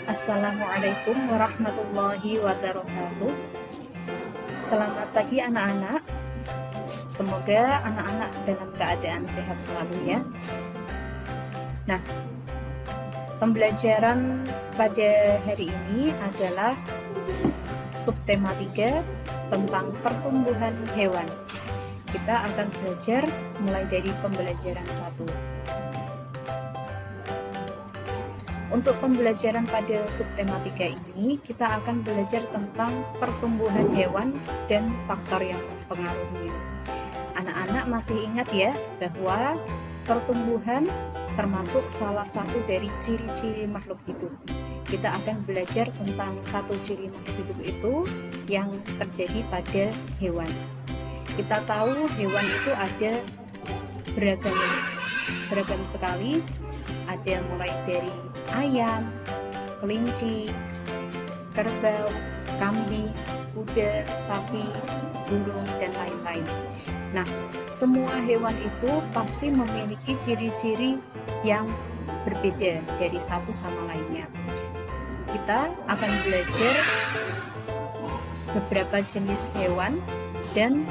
Assalamualaikum warahmatullahi wabarakatuh. Selamat pagi anak-anak. Semoga anak-anak dalam keadaan sehat selalu ya. Nah, pembelajaran pada hari ini adalah subtema 3 tentang pertumbuhan hewan. Kita akan belajar mulai dari pembelajaran 1. Untuk pembelajaran pada subtema 3 ini, kita akan belajar tentang pertumbuhan hewan dan faktor yang mempengaruhinya. Anak-anak masih ingat ya, bahwa pertumbuhan termasuk salah satu dari ciri-ciri makhluk hidup. Kita akan belajar tentang satu ciri makhluk hidup itu yang terjadi pada hewan. Kita tahu hewan itu ada beragam sekali. Ada mulai dari ayam, kelinci, kerbau, kambing, kuda, sapi, burung, dan lain-lain. Nah, semua hewan itu pasti memiliki ciri-ciri yang berbeda dari satu sama lainnya. Kita akan belajar beberapa jenis hewan dan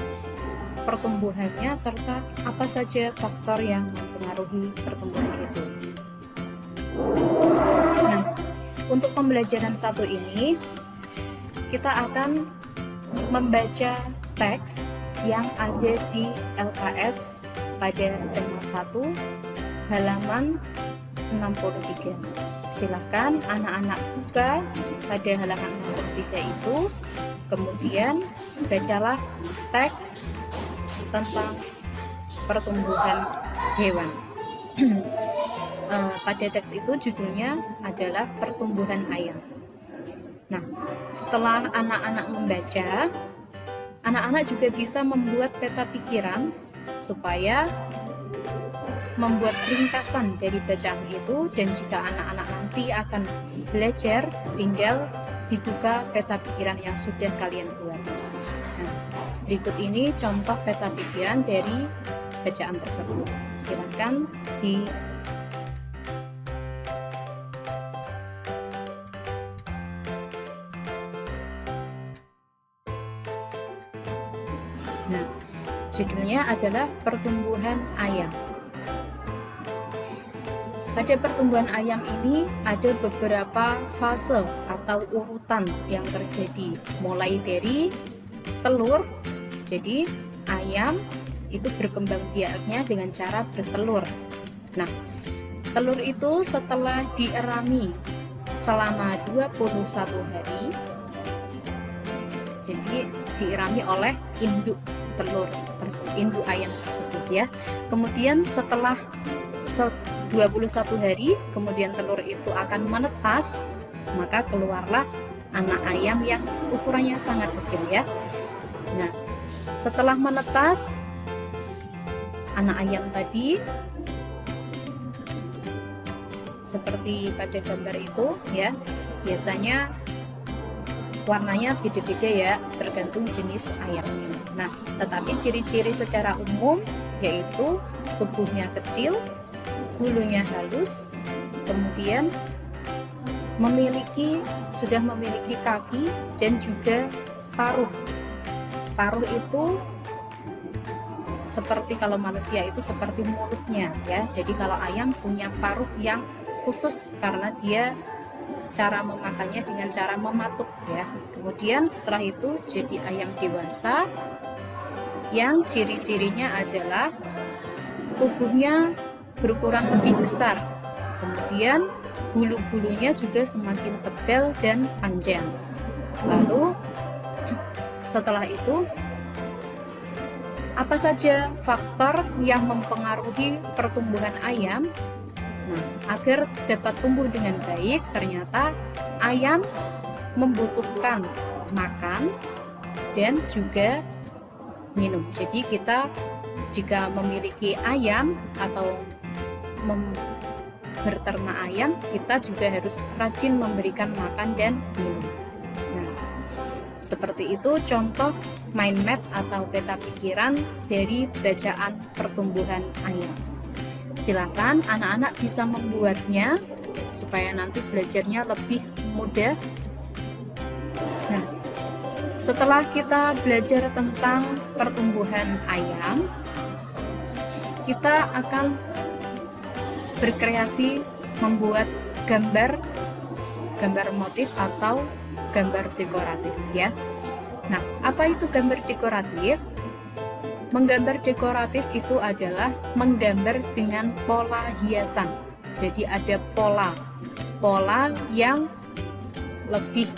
pertumbuhannya, serta apa saja faktor yang mempengaruhi pertumbuhan itu. Nah, untuk pembelajaran 1 ini, kita akan membaca teks yang ada di LKS pada tema 1, halaman 63. Silakan anak-anak buka pada halaman 63 itu, kemudian bacalah teks tentang pertumbuhan hewan. Pada teks itu judulnya adalah pertumbuhan ayam. Nah, setelah anak-anak membaca, anak-anak juga bisa membuat peta pikiran supaya membuat ringkasan dari bacaan itu, dan jika anak-anak nanti akan belajar, tinggal dibuka peta pikiran yang sudah kalian buat. Nah, berikut ini contoh peta pikiran dari bacaan tersebut. Silakan di Nah, judulnya adalah pertumbuhan ayam. Pada pertumbuhan ayam ini ada beberapa fase atau urutan yang terjadi, mulai dari telur. Jadi ayam itu berkembang biaknya dengan cara bertelur. Nah, telur itu setelah dierami selama 21 hari, jadi diirami oleh induk telur tersebut, induk ayam tersebut ya. Kemudian setelah 21 hari, kemudian telur itu akan menetas, maka keluarlah anak ayam yang ukurannya sangat kecil ya. Nah, setelah menetas anak ayam tadi, seperti pada gambar itu ya, biasanya warnanya beda-beda ya, tergantung jenis ayamnya. Nah, tetapi ciri-ciri secara umum yaitu tubuhnya kecil, bulunya halus, kemudian sudah memiliki kaki dan juga paruh. Paruh itu seperti kalau manusia itu seperti mulutnya ya. Jadi kalau ayam punya paruh yang khusus karena dia cara memakannya dengan cara mematuk ya. Kemudian setelah itu jadi ayam dewasa yang ciri-cirinya adalah tubuhnya berukuran lebih besar. Kemudian bulu-bulunya juga semakin tebal dan panjang. Lalu setelah itu, apa saja faktor yang mempengaruhi pertumbuhan ayam? Nah, agar dapat tumbuh dengan baik, ternyata ayam membutuhkan makan dan juga minum. Jadi kita jika memiliki ayam atau berternak ayam, kita juga harus rajin memberikan makan dan minum. Nah, seperti itu contoh mind map atau peta pikiran dari bacaan pertumbuhan ayam. Silakan anak-anak bisa membuatnya supaya nanti belajarnya lebih mudah. Nah, setelah kita belajar tentang pertumbuhan ayam, kita akan berkreasi membuat gambar motif atau gambar dekoratif ya. Nah, apa itu gambar dekoratif? Menggambar dekoratif itu adalah menggambar dengan pola hiasan. Jadi ada pola yang lebih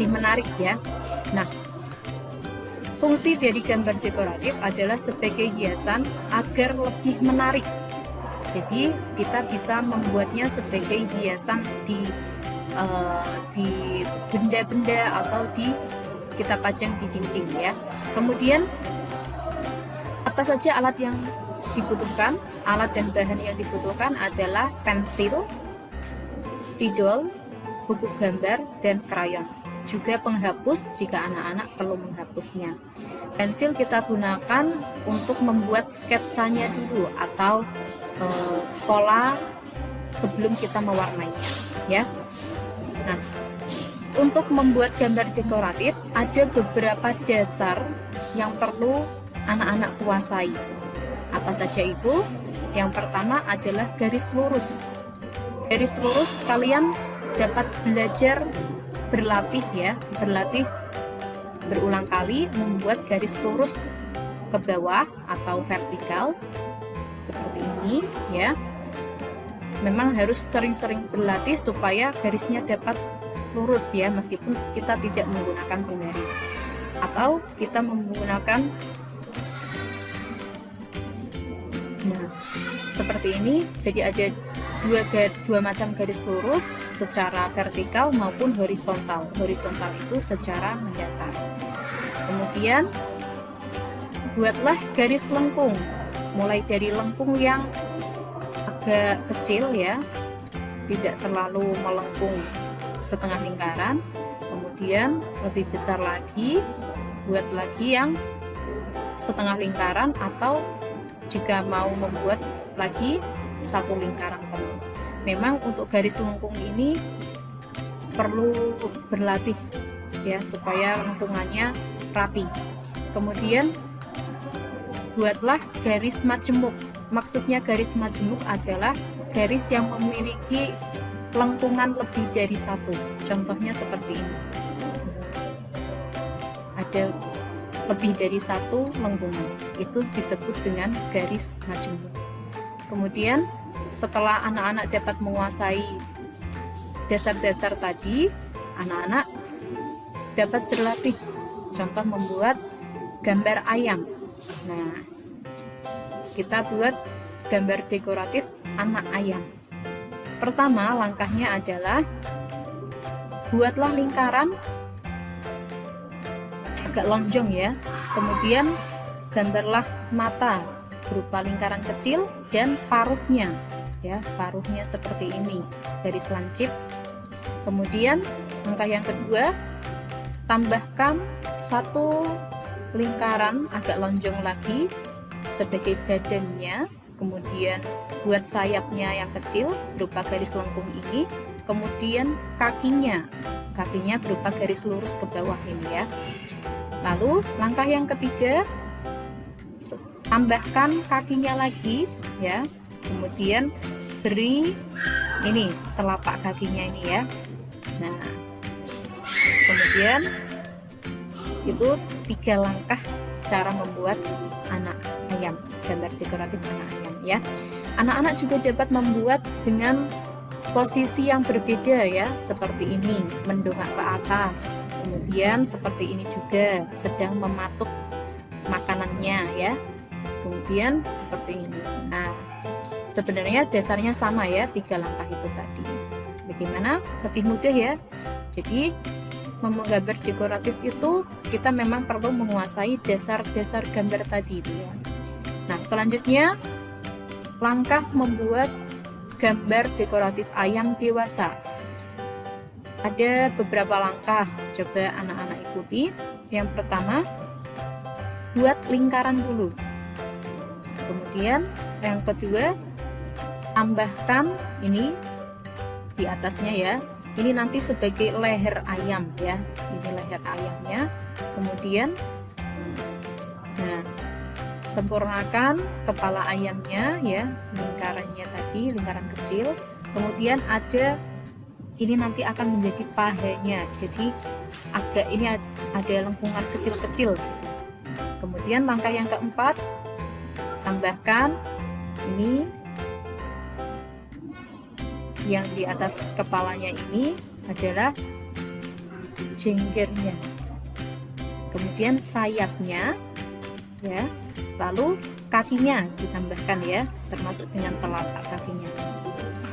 menarik ya. Nah, fungsi dari gambar dekoratif adalah sebagai hiasan agar lebih menarik. Jadi kita bisa membuatnya sebagai hiasan di benda-benda atau kita pajang di dinding ya. Kemudian apa saja alat yang dibutuhkan? Alat dan bahan yang dibutuhkan adalah pensil, spidol, buku gambar, dan krayon. Juga penghapus jika anak-anak perlu menghapusnya. Pensil kita gunakan untuk membuat sketsanya dulu atau pola sebelum kita mewarnainya ya. Nah, untuk membuat gambar dekoratif ada beberapa dasar yang perlu anak-anak kuasai. Apa saja itu? Yang pertama adalah garis lurus. Garis lurus kalian dapat belajar berlatih berulang kali membuat garis lurus ke bawah atau vertikal seperti ini ya. Memang harus sering-sering berlatih supaya garisnya dapat lurus ya, meskipun kita tidak menggunakan penggaris atau kita menggunakan seperti ini. Jadi ada dua macam garis lurus secara vertikal maupun horizontal. Horizontal itu secara mendatar. Kemudian buatlah garis lengkung, mulai dari lengkung yang agak kecil ya, tidak terlalu melengkung setengah lingkaran. Kemudian lebih besar lagi, buat lagi yang setengah lingkaran, atau jika mau membuat lagi satu lingkaran penuh. Memang untuk garis lengkung ini perlu berlatih ya, supaya lengkungannya rapi. Kemudian buatlah garis majemuk. Maksudnya garis majemuk adalah garis yang memiliki lengkungan lebih dari satu. Contohnya seperti ini. Ada lebih dari satu lengkungan. Itu disebut dengan garis majemuk. Kemudian setelah anak-anak dapat menguasai dasar-dasar tadi, anak-anak dapat berlatih. Contoh membuat gambar ayam. Nah, kita buat gambar dekoratif anak ayam. Pertama, langkahnya adalah buatlah lingkaran agak lonjong ya. Kemudian gambarlah mata berupa lingkaran kecil dan paruhnya ya, paruhnya seperti ini, garis lancip. Kemudian langkah yang kedua, tambahkan satu lingkaran agak lonjong lagi sebagai badannya. Kemudian buat sayapnya yang kecil berupa garis lengkung ini. Kemudian kakinya berupa garis lurus ke bawah ini ya. Lalu langkah yang ketiga, tambahkan kakinya lagi ya. Kemudian beri ini telapak kakinya ini ya. Nah, kemudian itu 3 langkah cara membuat anak ayam, gambar dekoratif anak ayam ya. Anak-anak juga dapat membuat dengan posisi yang berbeda ya, seperti ini, mendongak ke atas. Kemudian seperti ini juga, sedang mematuk makanannya ya. Kemudian seperti ini. Nah, sebenarnya dasarnya sama ya, 3 langkah itu tadi. Bagaimana? Lebih mudah ya. Jadi menggambar dekoratif itu kita memang perlu menguasai dasar-dasar gambar tadi itu ya. Nah, selanjutnya langkah membuat gambar dekoratif ayam dewasa. Ada beberapa langkah, coba anak-anak ikuti. Yang pertama, buat lingkaran dulu. Kemudian yang kedua, tambahkan ini di atasnya ya. Ini nanti sebagai leher ayam ya. Ini leher ayamnya. Kemudian nah, sempurnakan kepala ayamnya ya, lingkarannya tadi, lingkaran kecil. Kemudian ini nanti akan menjadi pahanya. Jadi agak ini ada lengkungan kecil-kecil. Kemudian langkah yang keempat, tambahkan ini yang di atas kepalanya ini adalah jenggernya. Kemudian sayapnya ya, lalu kakinya ditambahkan ya, termasuk dengan telapak kakinya.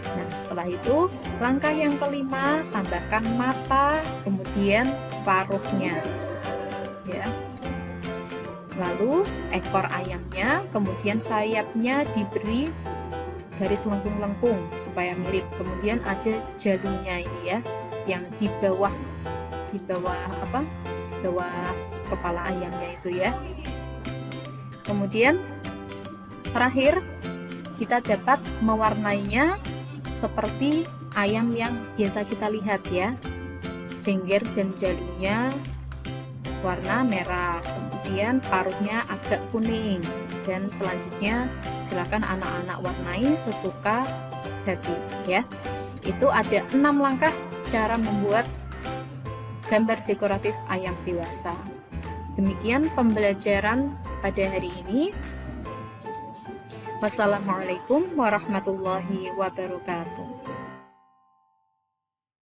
Nah, setelah itu langkah yang kelima, tambahkan mata, kemudian paruhnya ya. Lalu ekor ayamnya, kemudian sayapnya diberi garis lengkung-lengkung supaya mirip. Kemudian ada jalurnya ini ya, yang di bawah apa? Bawah kepala ayamnya itu ya. Kemudian terakhir kita dapat mewarnainya seperti ayam yang biasa kita lihat ya. Jengger dan jalurnya warna merah, kemudian paruhnya agak kuning, dan selanjutnya silakan anak-anak warnai sesuka hati ya. Itu ada 6 langkah cara membuat gambar dekoratif ayam dewasa. Demikian pembelajaran pada hari ini. Wassalamualaikum warahmatullahi wabarakatuh.